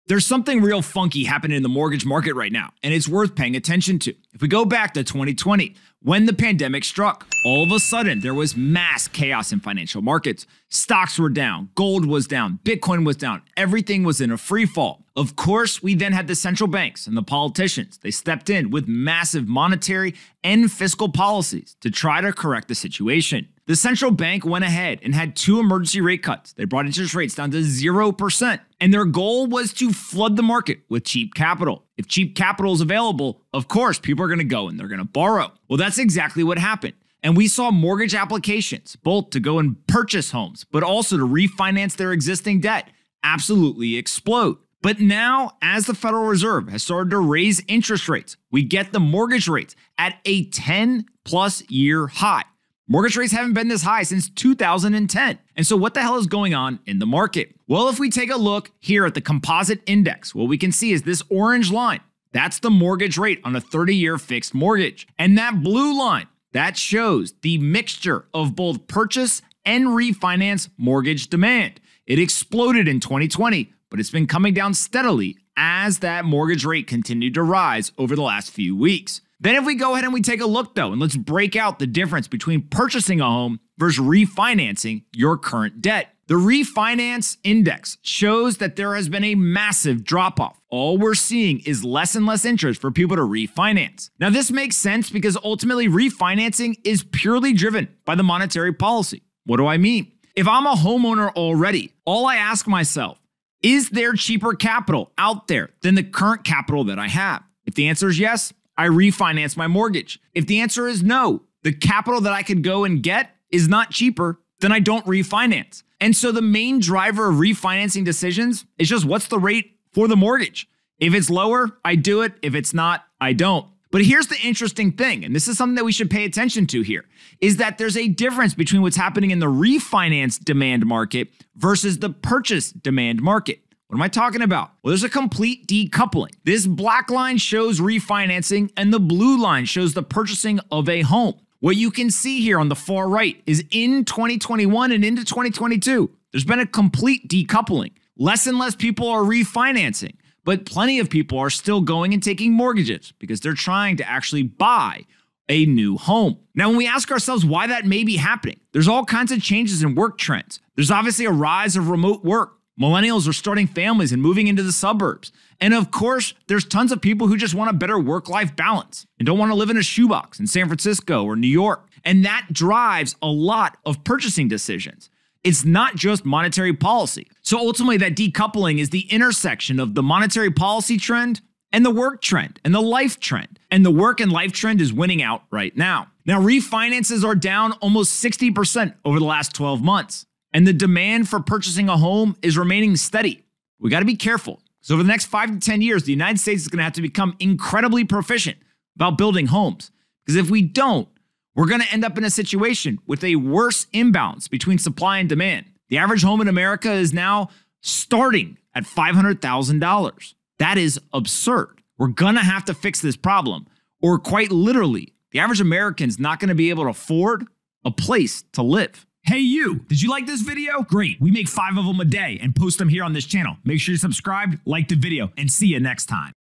There's something real funky happening in the mortgage market right now, and it's worth paying attention to. If we go back to 2020, when the pandemic struck, all of a sudden there was mass chaos in financial markets. Stocks were down, gold was down, Bitcoin was down, everything was in a free fall. Of course, we then had the central banks and the politicians. They stepped in with massive monetary and fiscal policies to try to correct the situation. The central bank went ahead and had 2 emergency rate cuts. They brought interest rates down to 0%. And their goal was to flood the market with cheap capital. If cheap capital is available, of course, people are going to go and they're going to borrow. Well, that's exactly what happened. And we saw mortgage applications, both to go and purchase homes, but also to refinance their existing debt, absolutely explode. But now, as the Federal Reserve has started to raise interest rates, we get the mortgage rates at a 10-plus year high. Mortgage rates haven't been this high since 2010. And so what the hell is going on in the market? Well, if we take a look here at the composite index, what we can see is this orange line. That's the mortgage rate on a 30-year fixed mortgage. And that blue line, that shows the mixture of both purchase and refinance mortgage demand. It exploded in 2020, but it's been coming down steadily as that mortgage rate continued to rise over the last few weeks. Then if we go ahead and we take a look though, and let's break out the difference between purchasing a home versus refinancing your current debt. The refinance index shows that there has been a massive drop off. All we're seeing is less and less interest for people to refinance. Now this makes sense because ultimately refinancing is purely driven by the monetary policy. What do I mean? If I'm a homeowner already, all I ask myself, is there cheaper capital out there than the current capital that I have? If the answer is yes, I refinance my mortgage. If the answer is no, the capital that I could go and get is not cheaper, then I don't refinance. And so the main driver of refinancing decisions is just what's the rate for the mortgage. If it's lower, I do it. If it's not, I don't. But here's the interesting thing, and this is something that we should pay attention to here, is that there's a difference between what's happening in the refinance demand market versus the purchase demand market. What am I talking about? Well, there's a complete decoupling. This black line shows refinancing and the blue line shows the purchasing of a home. What you can see here on the far right is in 2021 and into 2022, there's been a complete decoupling. Less and less people are refinancing, but plenty of people are still going and taking mortgages because they're trying to actually buy a new home. Now, when we ask ourselves why that may be happening, there's all kinds of changes in work trends. There's obviously a rise of remote work. Millennials are starting families and moving into the suburbs. And of course, there's tons of people who just want a better work-life balance and don't want to live in a shoebox in San Francisco or New York. And that drives a lot of purchasing decisions. It's not just monetary policy. So ultimately, that decoupling is the intersection of the monetary policy trend and the work trend and the life trend. And the work and life trend is winning out right now. Now, refinances are down almost 60% over the last 12 months. And the demand for purchasing a home is remaining steady. We got to be careful. So over the next 5 to 10 years, the United States is going to have to become incredibly proficient about building homes. Because if we don't, we're going to end up in a situation with a worse imbalance between supply and demand. The average home in America is now starting at $500,000. That is absurd. We're going to have to fix this problem, or quite literally, the average American's not going to be able to afford a place to live. Hey you, did you like this video? Great, we make 5 of them a day and post them here on this channel. Make sure you're subscribed, like the video, and see you next time.